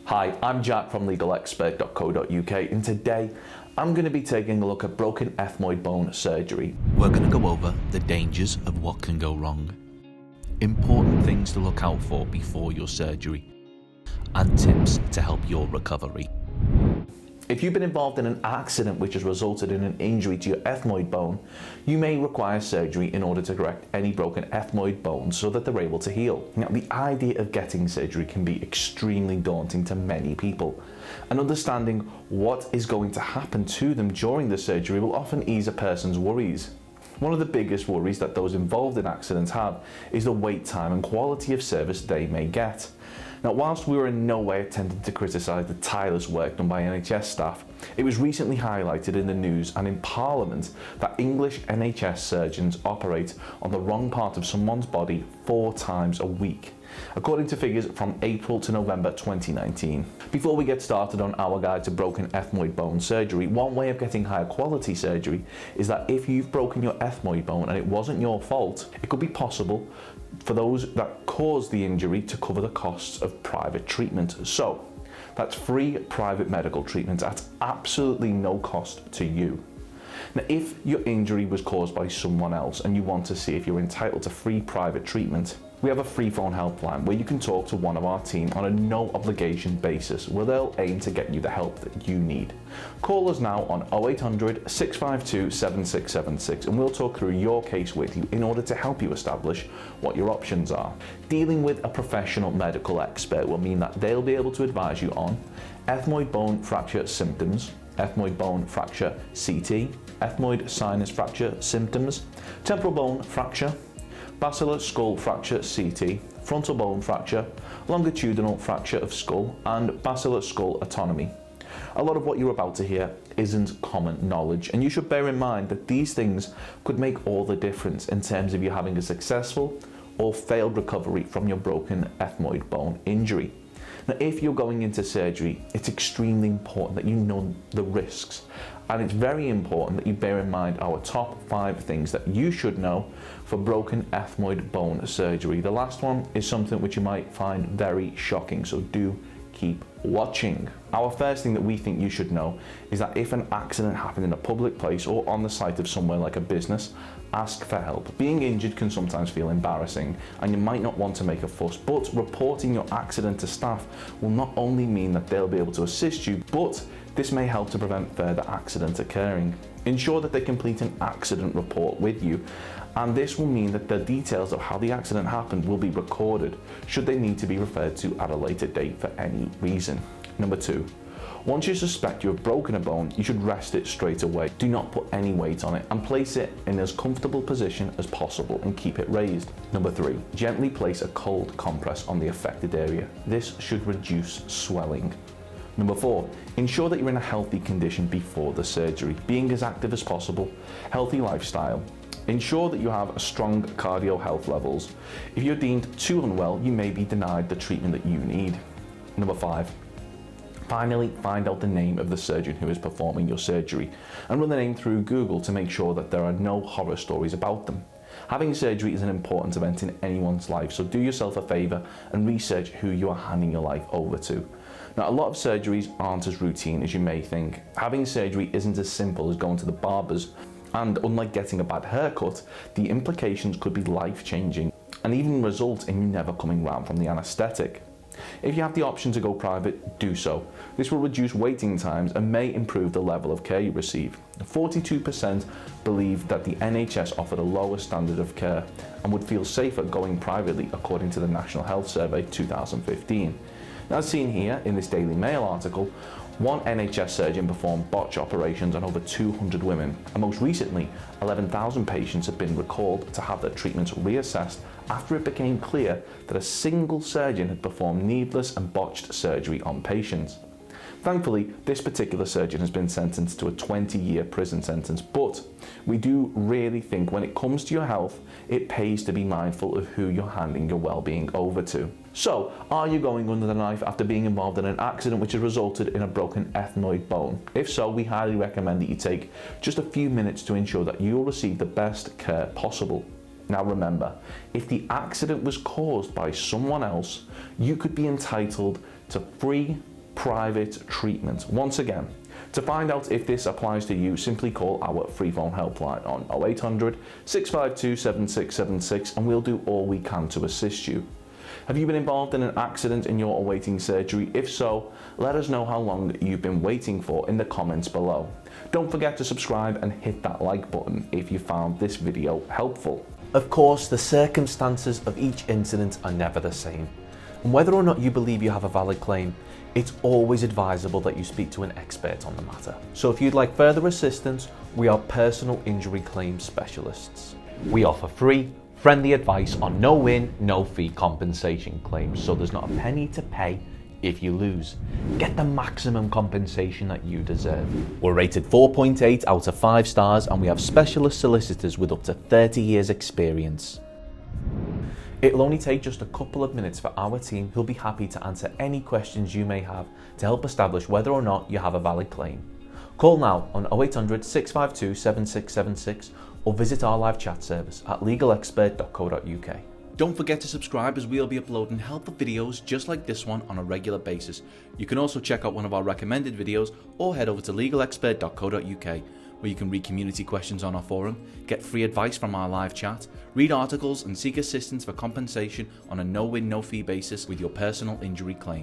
Hi, I'm Jack from legalexpert.co.uk, and today I'm going to be taking a look at broken ethmoid bone surgery. We're going to go over the dangers of what can go wrong, important things to look out for before your surgery, and tips to help your recovery. If you've been involved in an accident which has resulted in an injury to your ethmoid bone, you may require surgery in order to correct any broken ethmoid bones so that they're able to heal. Now, the idea of getting surgery can be extremely daunting to many people, and understanding what is going to happen to them during the surgery will often ease a person's worries. One of the biggest worries that those involved in accidents have is the wait time and quality of service they may get. Now, whilst we were in no way attempting to criticise the tireless work done by NHS staff, it was recently highlighted in the news and in Parliament that English NHS surgeons operate on the wrong part of someone's body 4 times a week, according to figures from April to November 2019. Before we get started on our guide to broken ethmoid bone surgery, one way of getting higher quality surgery is that if you've broken your ethmoid bone and it wasn't your fault, it could be possible for those that caused the injury to cover the costs of private treatment. So that's free private medical treatment at absolutely no cost to you. Now, if your injury was caused by someone else and you want to see if you're entitled to free private treatment, we have a freephone helpline where you can talk to one of our team on a no obligation basis, where they'll aim to get you the help that you need. Call us now on 0800 652 7676 and we'll talk through your case with you in order to help you establish what your options are. Dealing with a professional medical expert will mean that they'll be able to advise you on ethmoid bone fracture symptoms, ethmoid bone fracture CT, ethmoid sinus fracture symptoms, temporal bone fracture, basilar skull fracture CT, frontal bone fracture, longitudinal fracture of skull, and basilar skull autonomy. A lot of what you're about to hear isn't common knowledge, and you should bear in mind that these things could make all the difference in terms of you having a successful or failed recovery from your broken ethmoid bone injury. Now, if you're going into surgery, it's extremely important that you know the risks, and it's very important that you bear in mind our top 5 things that you should know for broken ethmoid bone surgery. The last one is something which you might find very shocking, so do keep watching. Our first thing that we think you should know is that if an accident happened in a public place or on the site of somewhere like a business, ask for help. Being injured can sometimes feel embarrassing and you might not want to make a fuss, but reporting your accident to staff will not only mean that they'll be able to assist you, but this may help to prevent further accidents occurring. Ensure that they complete an accident report with you, and this will mean that the details of how the accident happened will be recorded should they need to be referred to at a later date for any reason. Number 2. Once you suspect you have broken a bone, you should rest it straight away. Do not put any weight on it and place it in as comfortable position as possible and keep it raised. Number 3. Gently place a cold compress on the affected area. This should reduce swelling. Number 4, ensure that you're in a healthy condition before the surgery, being as active as possible, healthy lifestyle. Ensure that you have strong cardio health levels. If you're deemed too unwell, you may be denied the treatment that you need. Number 5, finally find out the name of the surgeon who is performing your surgery and run the name through Google to make sure that there are no horror stories about them. Having surgery is an important event in anyone's life, so do yourself a favour and research who you are handing your life over to. Now, a lot of surgeries aren't as routine as you may think. Having surgery isn't as simple as going to the barber's, and unlike getting a bad haircut, the implications could be life-changing and even result in you never coming round from the anaesthetic. If you have the option to go private, do so. This will reduce waiting times and may improve the level of care you receive. 42% believe that the NHS offered a lower standard of care and would feel safer going privately, according to the National Health Survey 2015. Now, as seen here in this Daily Mail article, one NHS surgeon performed botch operations on over 200 women, and most recently, 11,000 patients have been recalled to have their treatments reassessed after it became clear that a single surgeon had performed needless and botched surgery on patients. Thankfully, this particular surgeon has been sentenced to a 20-year prison sentence, but we do really think when it comes to your health, it pays to be mindful of who you're handing your well-being over to. So, are you going under the knife after being involved in an accident which has resulted in a broken ethmoid bone? If so, we highly recommend that you take just a few minutes to ensure that you'll receive the best care possible. Now remember, if the accident was caused by someone else, you could be entitled to free private treatment. Once again, to find out if this applies to you, simply call our free phone helpline on 0800 652 7676 and we'll do all we can to assist you. Have you been involved in an accident and you're awaiting surgery? If so, let us know how long you've been waiting for in the comments below. Don't forget to subscribe and hit that like button if you found this video helpful. Of course, the circumstances of each incident are never the same. And whether or not you believe you have a valid claim, it's always advisable that you speak to an expert on the matter. So if you'd like further assistance, we are personal injury claim specialists. We offer free, friendly advice on no win, no fee compensation claims, so there's not a penny to pay if you lose. Get the maximum compensation that you deserve. We're rated 4.8 out of 5 stars and we have specialist solicitors with up to 30 years experience. It'll only take just a couple of minutes for our team who'll be happy to answer any questions you may have to help establish whether or not you have a valid claim. Call now on 0800 652 7676 or visit our live chat service at legalexpert.co.uk. Don't forget to subscribe as we'll be uploading helpful videos just like this one on a regular basis. You can also check out one of our recommended videos or head over to legalexpert.co.uk where you can read community questions on our forum, get free advice from our live chat, read articles and seek assistance for compensation on a no-win, no-fee basis with your personal injury claim.